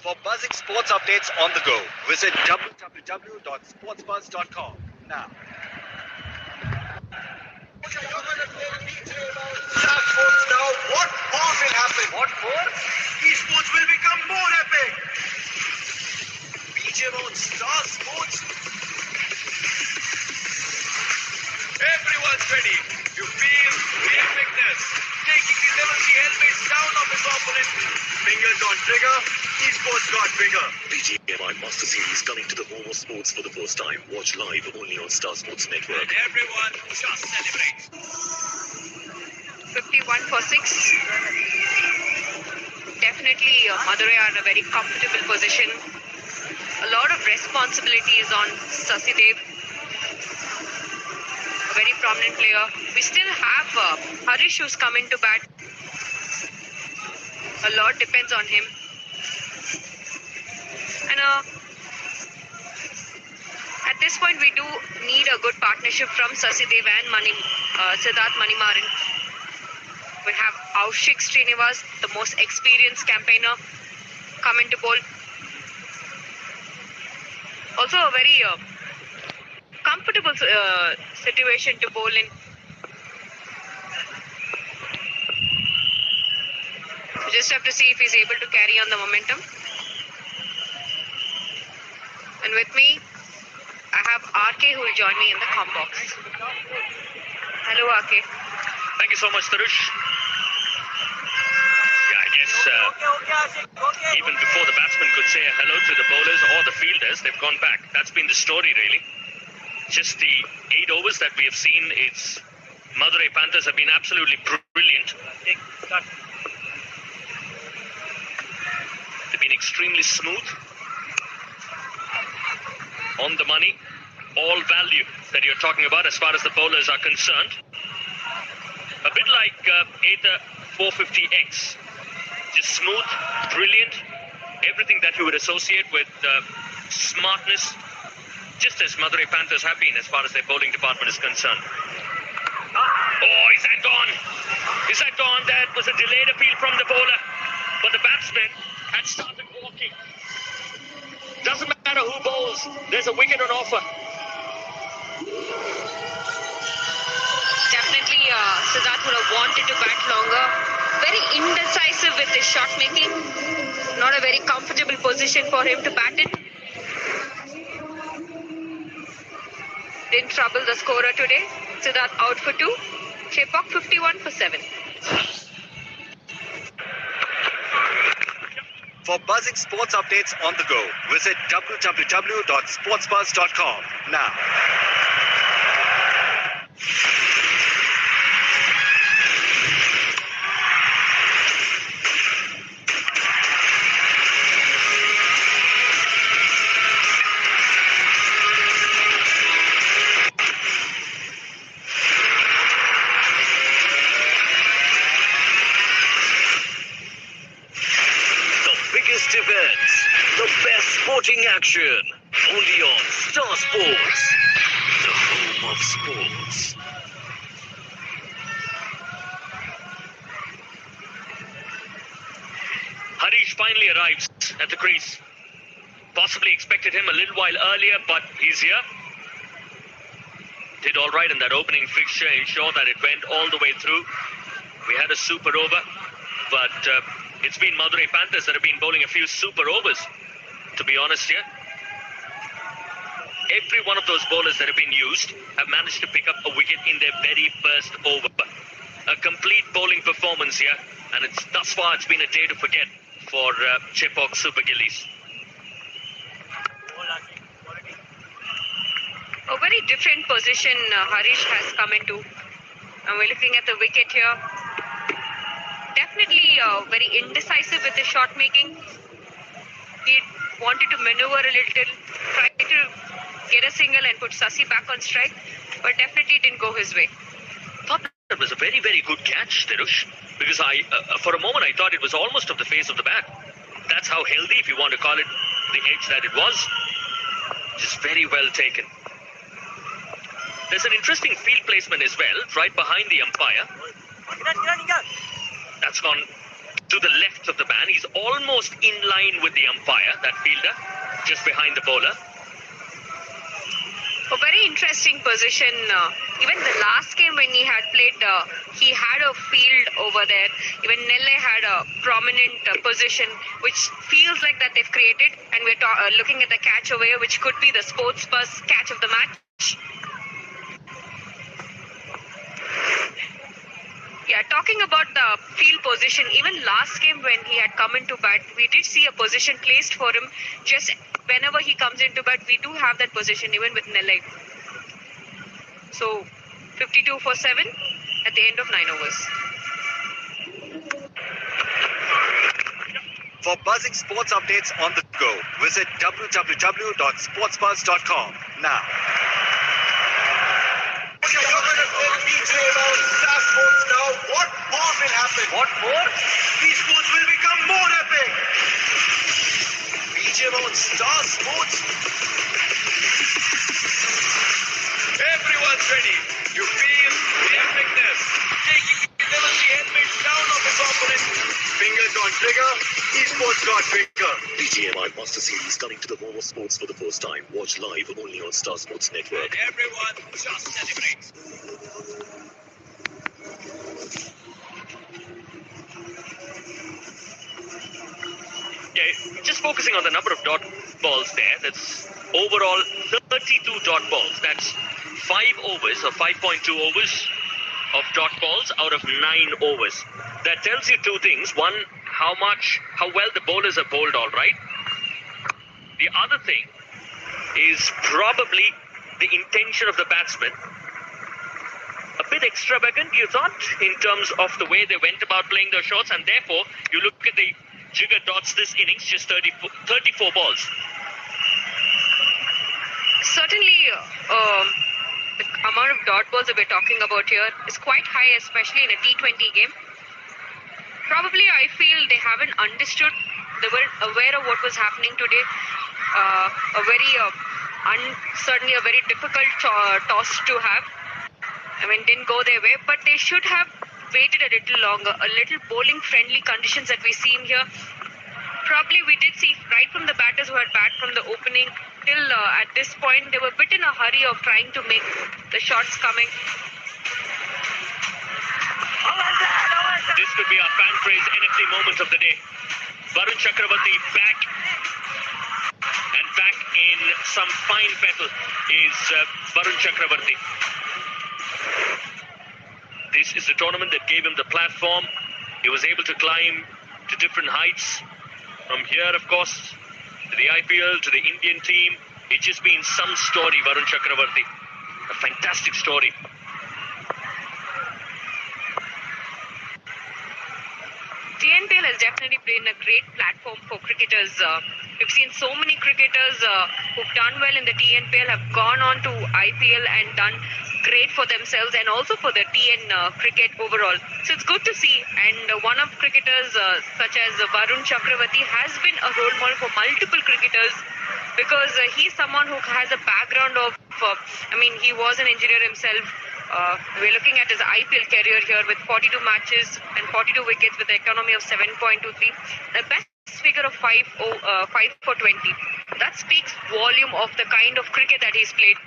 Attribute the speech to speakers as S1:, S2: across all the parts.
S1: For buzzing sports updates on the go, visit www.sportsbuzz.com now. Sports now. What more will happen? What more? Esports will become more epic. BJ Mode Star Sports. Everyone's ready. You feel the epicness. Taking the level C helmet down of his opponent. Fingers on trigger. Esports got bigger.
S2: BGMI Master Series coming to the home of sports for the first time. Watch live only on Star Sports Network.
S1: And everyone just celebrates.
S3: 51 for 6. Definitely Madirai are in a very comfortable position. A lot of responsibility is on Sasidev, a very prominent player. We still have Harish who's coming to bat. A lot depends on him. And at this point we do need a good partnership from Sasidev and Siddharth Manimaran. We have Aushik Srinivas, the most experienced campaigner, coming to bowl. Also a very comfortable situation to bowl in. We just have to see if he's able to carry on the momentum. And with me, I have RK who will join me in the comm box. Hello RK.
S4: Thank you so much, Tarush. Yeah, I guess even before the batsmen could say hello to the bowlers or the fielders, they've gone back. That's been the story, really. Just the 8 overs that we have seen, it's Madirai Panthers have been absolutely brilliant. They've been extremely smooth, on the money, all value that you're talking about as far as the bowlers are concerned. A bit like Ather 450X. Just smooth, brilliant, everything that you would associate with smartness, just as Madirai Panthers have been as far as their bowling department is concerned. Oh, is that gone? Is that gone? That was a delayed appeal from the bowler, but the batsman had started walking. Doesn't matter who bowls, there's a wicket on offer.
S3: Definitely Siddharth would have wanted to bat longer. Very indecisive with his shot making. Not a very comfortable position for him to bat in. Didn't trouble the scorer today. Siddharth out for 2. Chepauk 51 for 7.
S1: For buzzing sports updates on the go, visit www.sportsbuzz.com now.
S2: Events, the best sporting action, only on Star Sports, the home of sports.
S4: Harish finally arrives at the crease. Possibly expected him a little while earlier, but he's here. Did all right in that opening fixture, ensure that it went all the way through. We had a super over, but it's been Madirai Panthers that have been bowling a few super overs, to be honest here. Every one of those bowlers that have been used have managed to pick up a wicket in their very first over. A complete bowling performance here, and thus far it's been a day to forget for Chepauk Super Gillies.
S3: A very different position Harish has come into. And we're looking at the wicket here. Definitely very indecisive with his shot making. He wanted to maneuver a little, try to get a single and put Sasi back on strike, but definitely didn't go his way.
S4: Thought that was a very, very good catch, Tirush, because for a moment I thought it was almost off the face of the bat. That's how healthy, if you want to call it, the edge that it was. Just very well taken. There's an interesting field placement as well, right behind the umpire. That's gone to the left of the man. He's almost in line with the umpire, that fielder, just behind the bowler.
S3: A very interesting position. Even the last game when he had played, he had a field over there. Even Nelle had a prominent position, which feels like that they've created. And we're looking at the catch away, which could be the sports bus catch of the match. Yeah, talking about the field position, even last game when he had come into bat, we did see a position placed for him. Just whenever he comes into bat, we do have that position, even with Nelle. So, 52 for 7 at the end of 9 overs.
S1: For buzzing sports updates on the go, visit www.sportsbuzz.com now. You're going to play DJ on Star Sports now. What more will happen? What more? These sports will become more epic. DJ on Star Sports. Everyone's ready. You feel the epicness. Taking the helmet down of his opponent. Fingers on trigger. Esports got bigger.
S2: BGMI Master Series coming to the home of sports for the first time. Watch live only on Star Sports Network.
S1: And everyone just celebrates.
S4: Yeah, just focusing on the number of dot balls there. That's overall 32 dot balls. That's 5 overs or 5.2 overs of dot balls out of 9 overs. That tells you two things. One, how well the bowlers are bowled, all right. The other thing is probably the intention of the batsman. A bit extravagant, you thought, in terms of the way they went about playing their shots, and therefore you look at the Jigger dots this innings, just 34 balls.
S3: Certainly, the amount of dot balls that we're talking about here is quite high, especially in a T20 game. Probably, I feel they haven't understood, they weren't aware of what was happening today. Certainly a very difficult toss to have. I mean, didn't go their way, but they should have waited a little longer. A little bowling-friendly conditions that we see in here. Probably we did see right from the batters who had bat from the opening till at this point, they were a bit in a hurry of trying to make the shots coming.
S4: This could be our fan praise NFT moment of the day. Varun Chakravarti back, and back in some fine fettle is Varun Chakravarti. This is the tournament that gave him the platform. He was able to climb to different heights. From here, of course, to the IPL, to the Indian team. It's just been some story, Varun Chakravarti. A fantastic story.
S3: Tnpl has definitely been a great platform for cricketers. We've seen so many cricketers who've done well in the Tnpl have gone on to IPL and done great for themselves and also for the TN cricket overall. So it's good to see. And one of cricketers such as Varun Chakravarti has been a role model for multiple cricketers because he's someone who has a background of, he was an engineer himself. We're looking at his IPL career here with 42 matches and 42 wickets with an economy of 7.23. The best figure of 5 for 20. That speaks volume of the kind of cricket that he's played.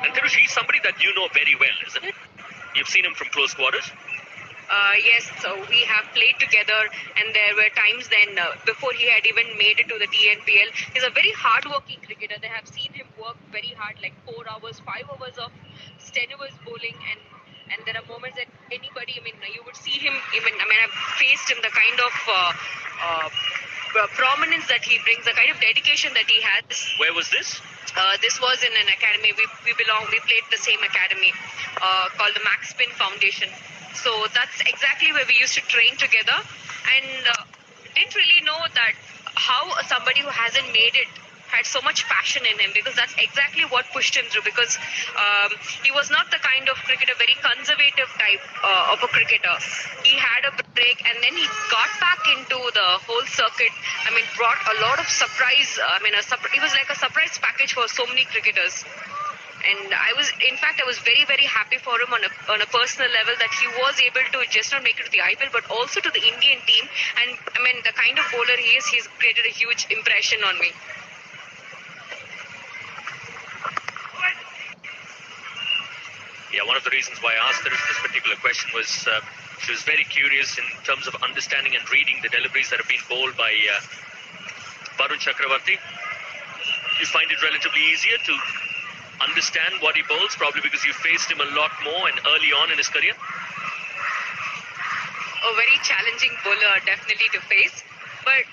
S4: And Tirush, he's somebody that you know very well, isn't it? You've seen him from close quarters.
S3: Yes, so we have played together, and there were times then before he had even made it to the TNPL. He's a very hard-working cricketer. They have seen him work very hard, like 4 hours, 5 hours of strenuous bowling, and there are moments that anybody, you would see him, I've faced him, the kind of prominence that he brings, the kind of dedication that he has.
S4: Where was this?
S3: This was in an academy. We played the same academy called the Max Spin Foundation. So that's exactly where we used to train together, and didn't really know that how somebody who hasn't made it had so much passion in him, because that's exactly what pushed him through, because he was not the kind of cricketer, very conservative type of a cricketer. He had a break and then he got back into the whole circuit. Brought a lot of surprise. It was like a surprise package for so many cricketers. And in fact, I was very, very happy for him on a personal level that he was able to just not make it to the IPL, but also to the Indian team. And I mean, the kind of bowler he is, he's created a huge impression on me.
S4: Yeah, one of the reasons why I asked her this particular question was she was very curious in terms of understanding and reading the deliveries that have been bowled by Varun Chakravarti. You find it relatively easier to understand what he bowls, probably because you faced him a lot more and early on in his career?
S3: A very challenging bowler, definitely to face. But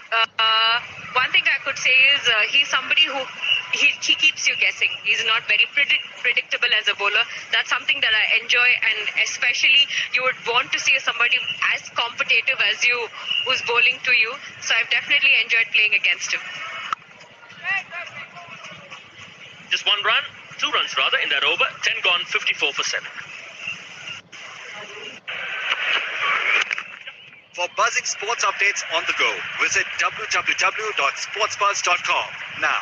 S3: one thing I could say is he's somebody who he keeps you guessing. He's not very predictable as a bowler. That's something that I enjoy, and especially you would want to see somebody as competitive as you who's bowling to you. So I've definitely enjoyed playing against him.
S4: Just 1 run, 2 runs rather in that over. 10 gone, 54 for 7.
S1: For buzzing sports updates on the go, visit www.sportsbuzz.com now.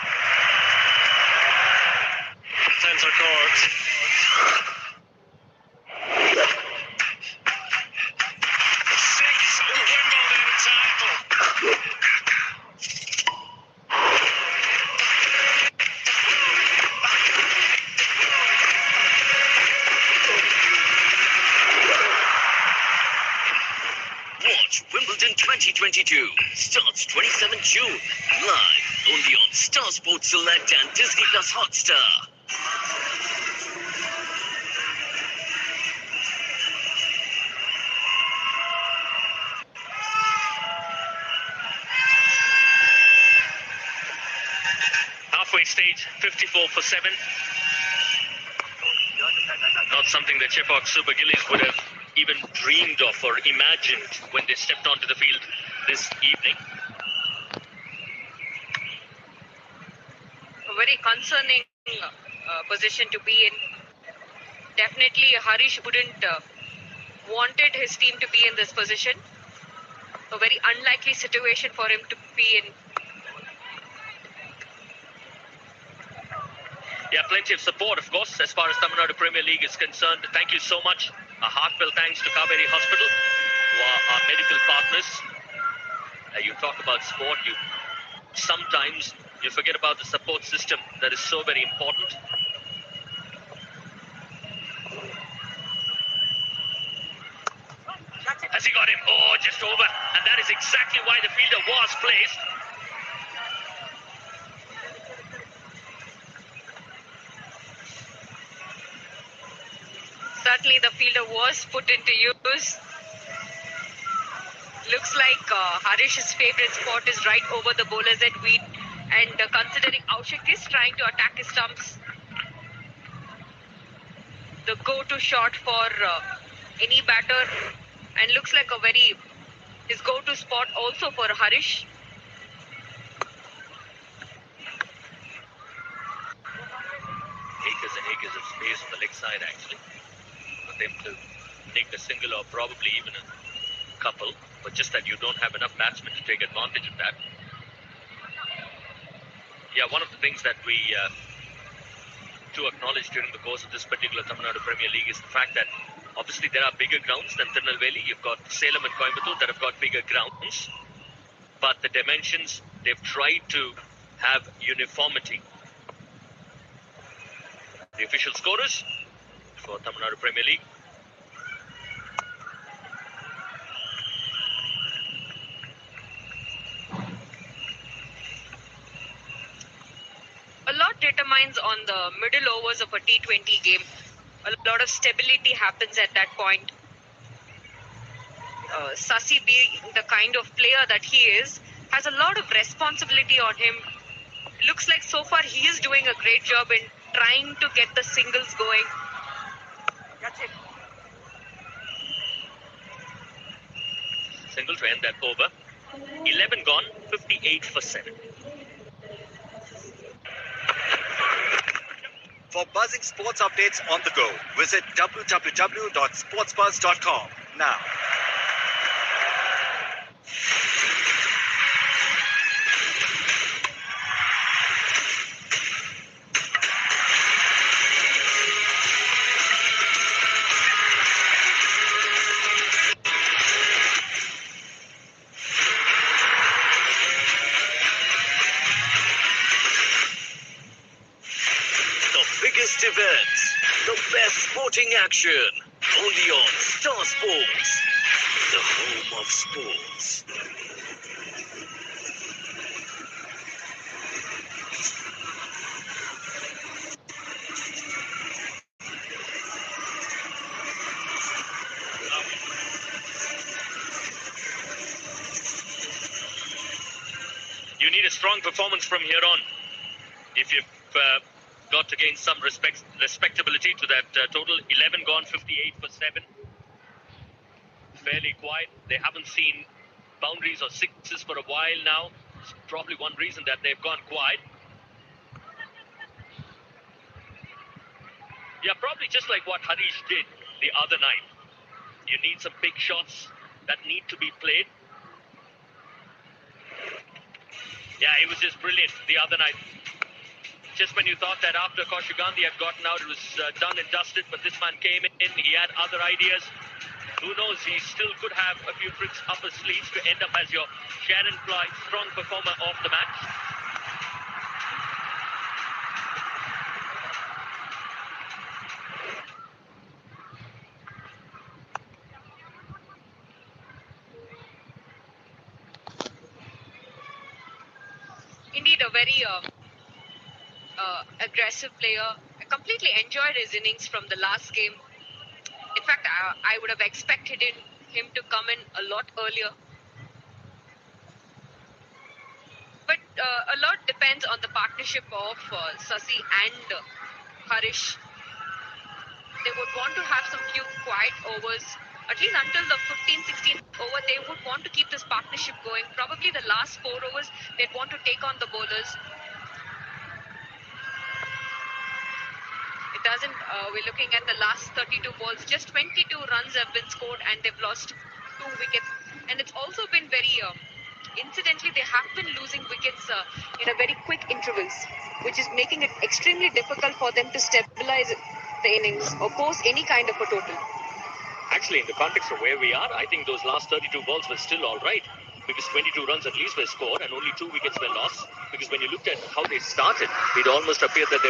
S1: 10 court.
S2: Watch Wimbledon 2022. Starts 27 June. Live only on Star Sports Select and Disney Plus Hotstar.
S4: Halfway stage, 54 for 7. Not something that Chepauk Super Gillies would have even dreamed of or imagined when they stepped onto the field this evening.
S3: A very concerning position to be in. Definitely, Harish wouldn't wanted his team to be in this position. A very unlikely situation for him to be in.
S4: Yeah, plenty of support, of course, as far as Tamil Nadu Premier League is concerned. Thank you so much. A heartfelt thanks to Kaveri Hospital, who are our medical partners. You talk about sport, sometimes you forget about the support system that is so very important. Has he got him? Oh, just over. And that is exactly why the fielder was placed.
S3: Certainly the fielder was put into use. Looks like Harish's favorite spot is right over the bowler's head. And considering Aushik is trying to attack his stumps, the go-to shot for any batter, and looks like his go-to spot also for Harish.
S4: Acres and acres of space on the leg side, actually, for them to take a single or probably even a couple, but just that you don't have enough batsmen to take advantage of that. Yeah, one of the things that we to acknowledge during the course of this particular Tamil Nadu Premier League is the fact that obviously there are bigger grounds than Tirunelveli. You've got Salem and Coimbatore that have got bigger grounds, but the dimensions, they've tried to have uniformity. The official scorers for Tamil Nadu Premier League.
S3: A lot determines on the middle overs of a T20 game. A lot of stability happens at that point. Sasi, being the kind of player that he is, has a lot of responsibility on him. Looks like so far he is doing a great job in trying to get the singles going. That's it.
S4: Single to end that over. 11 gone, 58 for 7.
S1: For buzzing sports updates on the go, visit www.sportsbuzz.com now.
S2: best sporting action. Only on Star Sports. The home of sports.
S4: You need a strong performance from here on. If you've got to gain some respectability to that total, 11 gone, 58 for 7. Fairly quiet. They haven't seen boundaries or sixes for a while now. It's probably one reason that they've gone quiet. Yeah, probably just like what Harish did the other night. You need some big shots that need to be played. Yeah, it was just brilliant the other night. Just when you thought that after Kaushik Gandhi had gotten out, it was done and dusted, but this man came in, he had other ideas. Who knows, he still could have a few tricks up his sleeves to end up as your Sharon Fly strong performer of the match.
S3: Indeed, a very aggressive player. I completely enjoyed his innings from the last game. In fact, I would have expected him to come in a lot earlier. But a lot depends on the partnership of Sasi and Harish. They would want to have some few quiet overs. At least until the 15th, 16th over, they would want to keep this partnership going. Probably the last 4 overs, they'd want to take on the bowlers. It doesn't, we're looking at the last 32 balls. Just 22 runs have been scored and they've lost 2 wickets. And it's also been very, incidentally, they have been losing wickets in a very quick intervals, which is making it extremely difficult for them to stabilize the innings or post any kind of a total.
S4: Actually, in the context of where we are, I think those last 32 balls were still all right. Because 22 runs at least were scored and only 2 wickets were lost. Because when you looked at how they started, it almost appeared that they